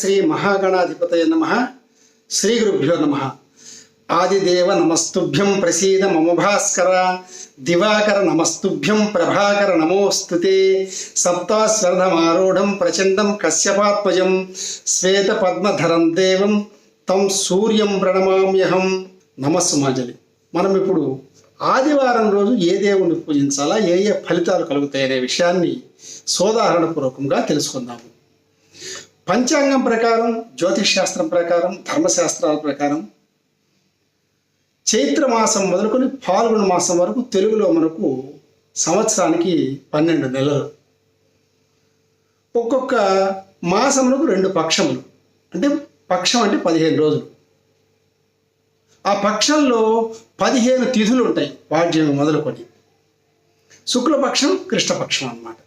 శ్రీ మహాగణాధిపతయ నమః. శ్రీ గురుభ్యో నమః. ఆదిదేవ నమస్తుభ్యం ప్రసీద మమ భాస్కర. దివాకర నమస్తుభ్యం ప్రభాకర నమోస్తుతే. సప్తాస్వర్ధమారూఢం ప్రచండం కశ్యపాత్మజం శ్వేత పద్మధరం దేవం తం సూర్యం ప్రణమామ్యహం. నమస్సుమాంజలి. మనం ఇప్పుడు ఆదివారం రోజు ఏ దేవుణ్ణి పూజించాలా, ఏ ఏ ఫలితాలు కలుగుతాయనే విషయాన్ని సోదాహరణపూర్వకంగా తెలుసుకుందాము. పంచాంగం ప్రకారం, జ్యోతిష్ శాస్త్రం ప్రకారం, ధర్మశాస్త్రాల ప్రకారం చైత్ర మాసం మొదలుకొని ఫాల్గుణ మాసం వరకు తెలుగులో మనకు సంవత్సరానికి 12 నెలలు. ఒక్కొక్క మాసములకు 2 పక్షములు, అంటే పక్షం అంటే 15 రోజులు. ఆ పక్షంలో 15 తిథులు ఉంటాయి, వాద్యం మొదలుకొని. శుక్లపక్షం, కృష్ణపక్షం అన్నమాట.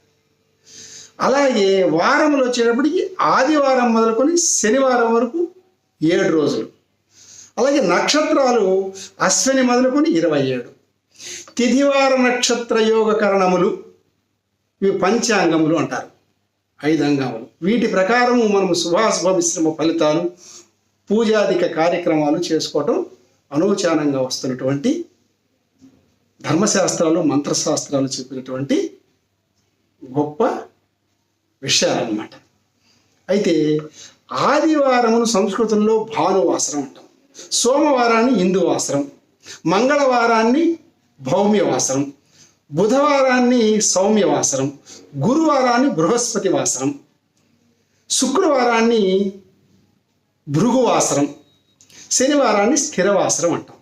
అలాగే వారములు వచ్చేటప్పటికి ఆదివారం మొదలుకొని శనివారం వరకు 7 రోజులు. అలాగే నక్షత్రాలు అశ్విని మొదలుకొని 27. తిథివార నక్షత్ర యోగ కరణములు, ఇవి పంచాంగములు అంటారు, 5 అంగములు. వీటి ప్రకారము మనము శుభాశుభ మిశ్రమ ఫలితాలు, పూజాదిక కార్యక్రమాలు చేసుకోవటం అనూచానంగా వస్తున్నటువంటి ధర్మశాస్త్రాలు, మంత్రశాస్త్రాలు చెప్పినటువంటి గొప్ప విషయాలన్నమాట. అయితే ఆదివారమును సంస్కృతంలో భానువాసరం అంటాం, సోమవారాన్ని ఇందువాసరం, మంగళవారాన్ని భౌమ్యవాసరం, బుధవారాన్ని సౌమ్యవాసరం, గురువారాన్ని బృహస్పతి వాసరం, శుక్రవారాన్ని భృగువాసరం, శనివారాన్ని స్థిరవాసరం అంటాం.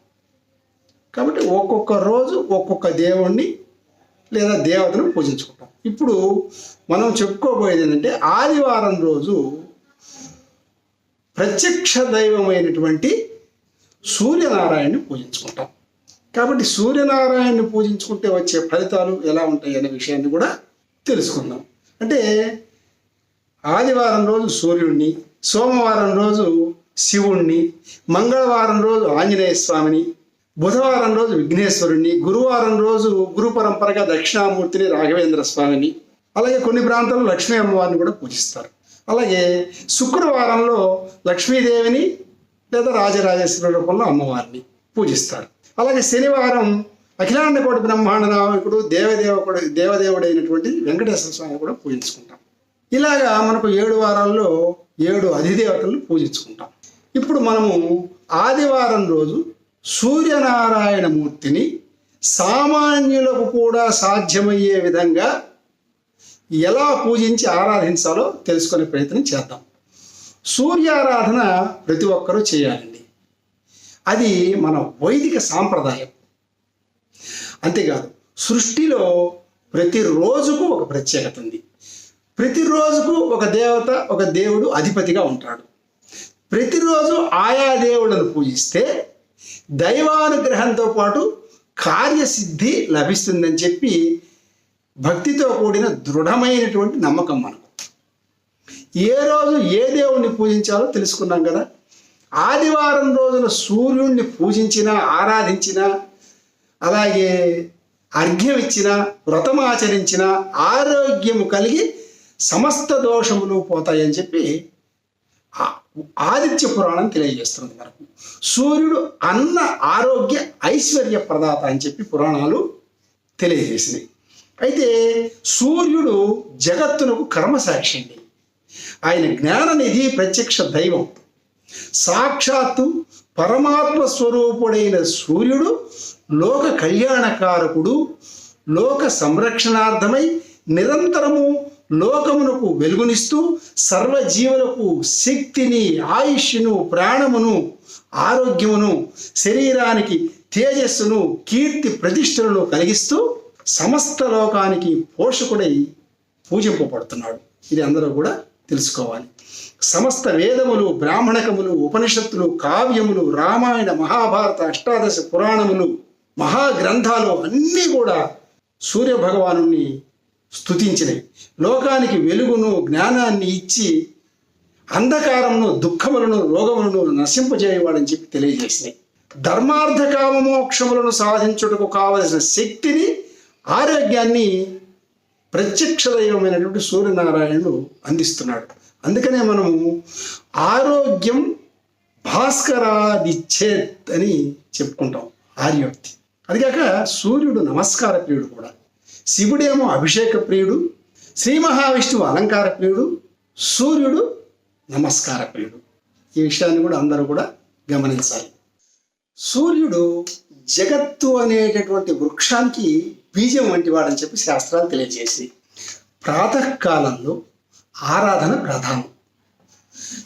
కాబట్టి ఒక్కొక్క రోజు ఒక్కొక్క దేవుణ్ణి లేదా దేవతను పూజించుకుంటాం. ఇప్పుడు మనం చెప్పుకోబోయేది ఏంటంటే, ఆదివారం రోజు ప్రత్యక్ష దైవమైనటువంటి సూర్యనారాయణని పూజించుకుంటాం. కాబట్టి సూర్యనారాయణని పూజించుకుంటే వచ్చే ఫలితాలు ఎలా ఉంటాయి అనే విషయాన్ని కూడా తెలుసుకుందాం. అంటే ఆదివారం రోజు సూర్యుడిని, సోమవారం రోజు శివుణ్ణి, మంగళవారం రోజు ఆంజనేయ స్వామిని, బుధవారం రోజు విఘ్నేశ్వరుణ్ణి, గురువారం రోజు గురు పరంపరగా దక్షిణామూర్తిని రాఘవేంద్ర స్వామిని, అలాగే కొన్ని ప్రాంతాల్లో లక్ష్మీ అమ్మవారిని కూడా పూజిస్తారు. అలాగే శుక్రవారంలో లక్ష్మీదేవిని లేదా రాజరాజేశ్వరి రూపంలో అమ్మవారిని పూజిస్తారు. అలాగే శనివారం అఖిలాండ కోటి బ్రహ్మాండ నాయకుడు దేవదేవుడైనటువంటి వెంకటేశ్వర స్వామిని కూడా పూజించుకుంటాం. ఇలాగా మనకు 7 వారాల్లో 7 అధిదేవతలను పూజించుకుంటాం. ఇప్పుడు మనము ఆదివారం రోజు సూర్యనారాయణ మూర్తిని సామాన్యులకు కూడా సాధ్యమయ్యే విధంగా ఎలా పూజించి ఆరాధించాలో తెలుసుకునే ప్రయత్నం చేద్దాం. సూర్యారాధన ప్రతి ఒక్కరూ చేయాలండి. అది మన వైదిక సాంప్రదాయం. అంతేకాదు, సృష్టిలో ప్రతిరోజుకు ఒక ప్రత్యేకత ఉంది. ప్రతిరోజుకు ఒక దేవత, ఒక దేవుడు అధిపతిగా ఉంటాడు. ప్రతిరోజు ఆయా దేవుళ్ళను పూజిస్తే దైవానుగ్రహంతో పాటు కార్యసిద్ధి లభిస్తుందని చెప్పి భక్తితో కూడిన దృఢమైనటువంటి నమ్మకం మనకు. ఏ రోజు ఏ దేవుణ్ణి పూజించాలో తెలుసుకున్నాం కదా. ఆదివారం రోజున సూర్యుడిని పూజించినా, ఆరాధించినా, అలాగే అర్ఘ్యం ఇచ్చినా, వ్రతం ఆచరించినా ఆరోగ్యము కలిగి సమస్త దోషములు పోతాయని చెప్పి ఆదిత్య పురాణం తెలియజేస్తుంది మనకు. సూర్యుడు అన్న ఆరోగ్య ఐశ్వర్య ప్రదాత అని చెప్పి పురాణాలు తెలియజేసినాయి. అయితే సూర్యుడు జగత్తునకు కర్మసాక్షి అండి. ఆయన జ్ఞాననిధి, ప్రత్యక్ష దైవం. సాక్షాత్తు పరమాత్మ స్వరూపుడైన సూర్యుడు లోక కళ్యాణకారకుడు. లోక సంరక్షణార్థమై నిరంతరము లోకమునకు వెలుగునిస్తూ సర్వజీవులకు శక్తిని, ఆయుష్ను, ప్రాణమును, ఆరోగ్యమును, శరీరానికి తేజస్సును, కీర్తి ప్రతిష్టలను కలిగిస్తూ సమస్త లోకానికి పోషకుడై పూజింపబడుతున్నాడు. ఇది అందరూ కూడా తెలుసుకోవాలి. సమస్త వేదములు, బ్రాహ్మణకములు, ఉపనిషత్తులు, కావ్యములు, రామాయణ, మహాభారత, అష్టాదశ పురాణములు, మహాగ్రంథాలు అన్నీ కూడా సూర్య భగవానుని స్తుతించినవి. లోకానికి వెలుగును, జ్ఞానాన్ని ఇచ్చి అంధకారమును, దుఃఖములను, రోగములను నశింపజేయవాడని చెప్పి తెలియజేసినాయి. ధర్మార్థ కామ మోక్షములను సాధించుటకు కావలసిన శక్తిని, ఆరోగ్యాన్ని ప్రత్యక్ష దైవమైనటువంటి సూర్యనారాయణుడు అందిస్తున్నాడు. అందుకనే మనము ఆరోగ్యం భాస్కరాదిచ్చేత్ అని చెప్పుకుంటాం ఆర్యోక్తి. అదిగాక సూర్యుడు నమస్కార ప్రియుడు కూడా. శివుడేమో అభిషేక ప్రియుడు, శ్రీ మహావిష్ణువు అలంకార ప్రియుడు, సూర్యుడు నమస్కార ప్రియుడు. ఈ విషయాన్ని కూడా అందరూ కూడా గమనించాలి. సూర్యుడు జగత్తు అనేటటువంటి వృక్షానికి బీజం వంటి వాడని చెప్పి శాస్త్రాలు తెలియజేసి ప్రాతకాలంలో ఆరాధన ప్రధానం.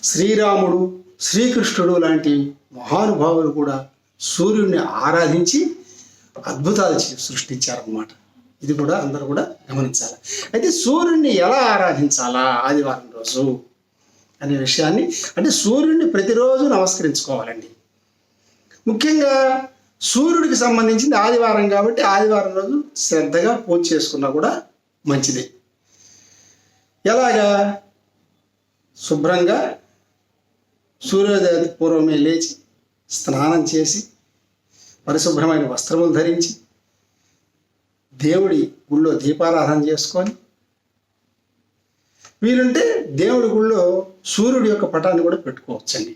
శ్రీరాముడు, శ్రీకృష్ణుడు లాంటి మహానుభావులు కూడా సూర్యుడిని ఆరాధించి అద్భుతాలు సృష్టించారన్నమాట. ఇది కూడా అందరూ కూడా గమనించాలి. అయితే సూర్యుడిని ఎలా ఆరాధించాలా ఆదివారం రోజు అనే విషయాన్ని, అంటే సూర్యుడిని ప్రతిరోజు నమస్కరించుకోవాలండి. ముఖ్యంగా సూర్యుడికి సంబంధించింది ఆదివారం కాబట్టి ఆదివారం రోజు శ్రద్ధగా పూజ చేసుకున్నా కూడా మంచిదే. ఎలాగా? శుభ్రంగా సూర్యోదయ పూర్వమే లేచి స్నానం చేసి పరిశుభ్రమైన వస్త్రములు ధరించి దేవుడి గుళ్ళో దీపారాధన చేసుకొని, వీలుంటే దేవుడి గుళ్ళో సూర్యుడి యొక్క పటాన్ని కూడా పెట్టుకోవచ్చండి.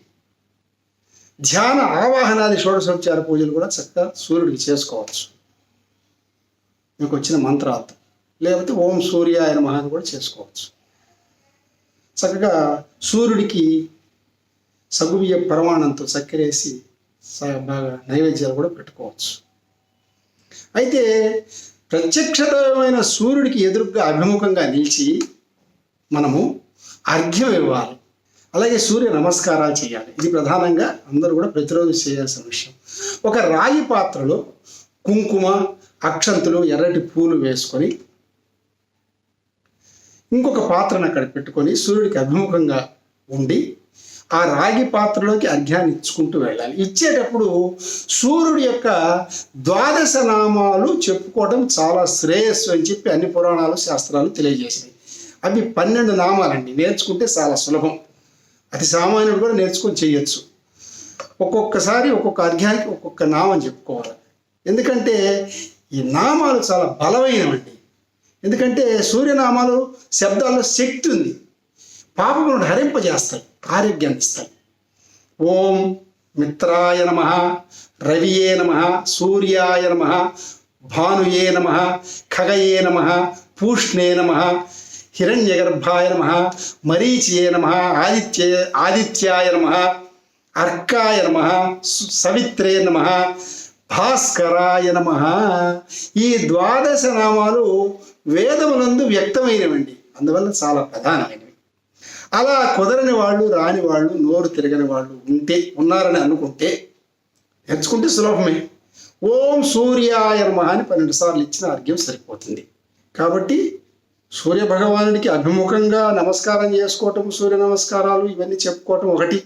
ధ్యాన ఆవాహనాది షోడశోపచార పూజలు కూడా చక్కగా సూర్యుడికి చేసుకోవచ్చు మీకు వచ్చిన మంత్రాలతో. లేకపోతే ఓం సూర్యాయ నమః అని కూడా చేసుకోవచ్చు. చక్కగా సూర్యుడికి సగుబియ్య పరమాణంతో చక్కెరేసి బాగా నైవేద్యాలు కూడా పెట్టుకోవచ్చు. అయితే ప్రత్యక్షమైన సూర్యుడికి ఎదురుగా అభిముఖంగా నిలిచి మనము అర్ఘ్యం ఇవ్వాలి. అలాగే సూర్య నమస్కారాలు చేయాలి. ఇది ప్రధానంగా అందరూ కూడా ప్రతిరోజు చేయాల్సిన విషయం. ఒక రాగి పాత్రలో కుంకుమ, అక్షంతులు, ఎర్రటి పూలు వేసుకొని ఇంకొక పాత్రను అక్కడ పెట్టుకొని సూర్యుడికి అభిముఖంగా ఉండి ఆ రాగి పాత్రలోకి అర్ఘ్యాన్ని ఇచ్చుకుంటూ వెళ్ళాలి. ఇచ్చేటప్పుడు సూర్యుడి యొక్క ద్వాదశ నామాలు చెప్పుకోవడం చాలా శ్రేయస్సు అని చెప్పి అన్ని పురాణాలు, శాస్త్రాలు తెలియజేసినాయి. అవి 12 నామాలండి. నేర్చుకుంటే చాలా సులభం. అతి సామాన్యుడు కూడా నేర్చుకొని చేయొచ్చు. ఒక్కొక్కసారి ఒక్కొక్క అర్ఘ్యానికి ఒక్కొక్క నామం చెప్పుకోవాలి. ఎందుకంటే ఈ నామాలు చాలా బలమైనవండి. ఎందుకంటే సూర్యనామాలు శబ్దాల్లో శక్తి ఉంది. పాపములను హరింపజేస్తాయి, ఆరోగ్యాన్ని ఇస్తాయి. ఓం మిత్రాయ నమః, రవియే నమః, సూర్యాయ నమః, భానుయే నమః, ఖగయే నమః, పూష్ణే నమః, హిరణ్యగర్భాయ నమః, మరీచియే నమః, ఆదిత్యాయ నమః, అర్కాయ నమః, సవిత్రే నమః, భాస్కరాయ నమః. ఈ ద్వాదశ నామాలు వేదమునందు వ్యక్తమైనవండి. అందువల్ల చాలా ప్రధానమైనవి. అలా కుదరని వాళ్ళు, రాని వాళ్ళు, నోరు తిరగని వాళ్ళు ఉన్నారని అనుకుంటే నేర్చుకుంటే సులభమే. ఓం సూర్యాయ నమః అని 12 సార్లు ఇచ్చిన అర్ఘ్యం సరిపోతుంది. కాబట్టి సూర్య భగవానుడికి అభిముఖంగా నమస్కారం చేసుకోవటం, సూర్య నమస్కారాలు ఇవన్నీ చెప్పుకోవటం ఒకటి.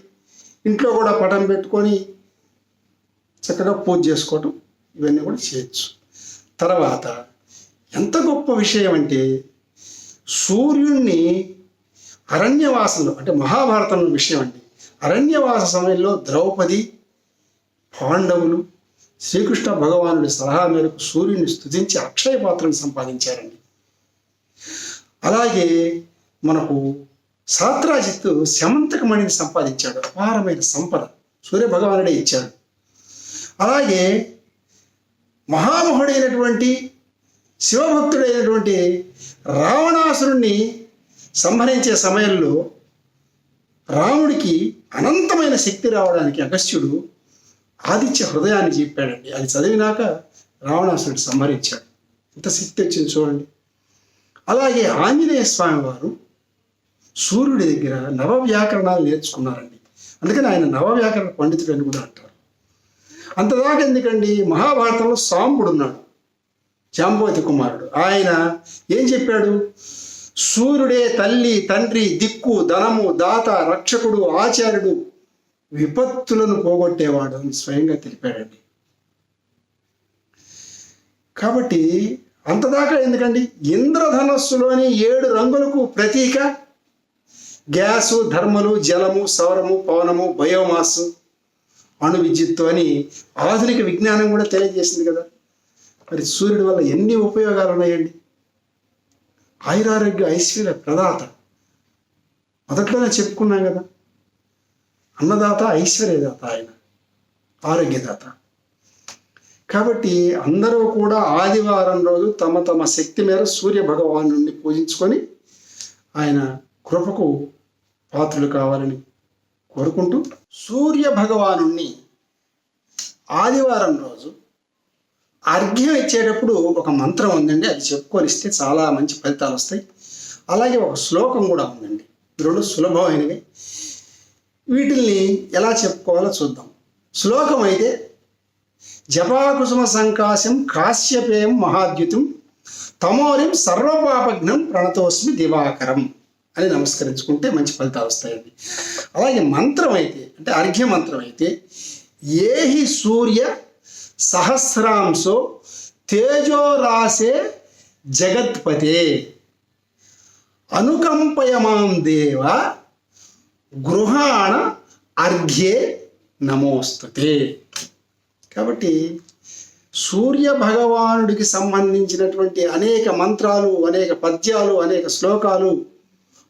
ఇంట్లో కూడా పటం పెట్టుకొని చక్కగా పూజ చేసుకోవటం ఇవన్నీ కూడా చేయొచ్చు. తర్వాత ఎంత గొప్ప విషయం అంటే సూర్యుడిని అరణ్యవాసంలో, అంటే మహాభారతంలో విషయం అండి. అరణ్యవాస సమయంలో ద్రౌపది, పాండవులు శ్రీకృష్ణ భగవానుడి సలహా మేరకు సూర్యుడిని స్తుతించి అక్షయ పాత్రను సంపాదించారండి. అలాగే మనకు సాత్రాజిత్తు శమంతకమణిని సంపాదించాడు. అపారమైన సంపద సూర్య భగవానుడే ఇచ్చాడు. అలాగే మహామహుడైనటువంటి శివభక్తుడైనటువంటి రావణాసురుణ్ణి సంహరించే సమయంలో రాముడికి అనంతమైన శక్తి రావడానికి అగస్త్యుడు ఆదిత్య హృదయాన్ని చెప్పాడండి. అది చదివినాక రావణాసురుడు సంహరించాడు. ఇంత శక్తి వచ్చింది చూడండి. అలాగే ఆంజనేయ స్వామి వారు సూర్యుడి దగ్గర నవవ్యాకరణాలు నేర్చుకున్నారండి. అందుకని ఆయన నవవ్యాకరణ పండితుడు అని కూడా అంటారు. అంతదాకా ఎందుకండి, మహాభారతంలో సాంబుడు ఉన్నాడు, జాంబవతి కుమారుడు. ఆయన ఏం చెప్పాడు? సూర్యుడే తల్లి, తండ్రి, దిక్కు, ధనము, దాత, రక్షకుడు, ఆచార్యుడు, విపత్తులను పోగొట్టేవాడు అని స్వయంగా తెలిపాడండి. కాబట్టి అంతదాకా ఎందుకండి, ఇంద్రధనస్సులోని 7 రంగులకు ప్రతీక గ్యాసు, ధర్మలు, జలము, సౌరము, పవనము, బయోమాస్, అణు విద్యుత్తు అని ఆధునిక విజ్ఞానం కూడా తెలియజేసింది కదా. మరి సూర్యుడి వల్ల ఎన్ని ఉపయోగాలు ఉన్నాయండి. ఆయురారోగ్య ఐశ్వర్య ప్రదాత. మొదట్లోనే చెప్పుకున్నాం కదా, అన్నదాత ఐశ్వర్యదాత, ఆయన ఆరోగ్యదాత. కాబట్టి అందరూ కూడా ఆదివారం రోజు తమ తమ శక్తి మేర సూర్య భగవాను పూజించుకొని ఆయన కృపకు పాత్రలు కావాలని కోరుకుంటూ, సూర్య భగవాను ఆదివారం రోజు అర్ఘ్యం ఇచ్చేటప్పుడు ఒక మంత్రం ఉందండి, అది చెప్పుకొని ఇస్తే చాలా మంచి ఫలితాలు వస్తాయి. అలాగే ఒక శ్లోకం కూడా ఉందండి. రెండు సులభమైనవి. వీటిల్ని ఎలా చెప్పుకోవాలో చూద్దాం. శ్లోకం అయితే, జపాకుసుమ సంకాశం కాశ్యపేయం మహాద్యుతం తమోరిం సర్వపాపఘ్నం ప్రణతోస్మి దివాకరం అని నమస్కరించుకుంటే మంచి ఫలితాలు వస్తాయండి. అలాగే మంత్రం అయితే, అంటే అర్ఘ్య మంత్రం అయితే, ఏహి సూర్య సహస్రాంశో తేజోరాసే జగత్పతే అనుకంపయమాం దేవ గృహాణ అర్ఘ్యే నమోస్తుతే. కాబట్టి సూర్య భగవానుడికి సంబంధించినటువంటి అనేక మంత్రాలు, అనేక పద్యాలు, అనేక శ్లోకాలు,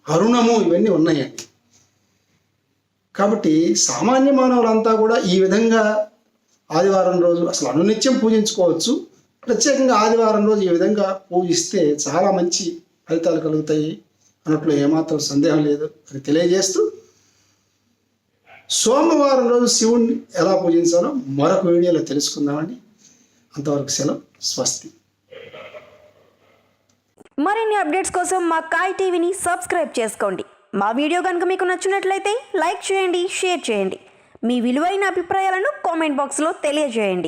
అరుణము ఇవన్నీ ఉన్నాయండి. కాబట్టి సామాన్య మానవులంతా కూడా ఈ విధంగా ఆదివారం రోజు అసలు అనునిత్యం పూజించుకోవచ్చు. ప్రత్యేకంగా ఆదివారం రోజు ఈ విధంగా పూజిస్తే చాలా మంచి ఫలితాలు కలుగుతాయి అన్నట్లు ఏమాత్రం సందేహం లేదు అని తెలియజేస్తూ, సోమవారం రోజు శివుణ్ణి ఎలా పూజించాలో మరొక వీడియోలో తెలుసుకుందామండి. అంతవరకు సెలవు. స్వస్తి. మరిన్ని అప్డేట్స్ కోసం మా కాయ్ టీవీని సబ్స్క్రైబ్ చేసుకోండి. మా వీడియో కనుక మీకు నచ్చినట్లయితే లైక్ చేయండి, షేర్ చేయండి. మీ విలువైన అభిప్రాయాలను కామెంట్ బాక్స్లో తెలియజేయండి.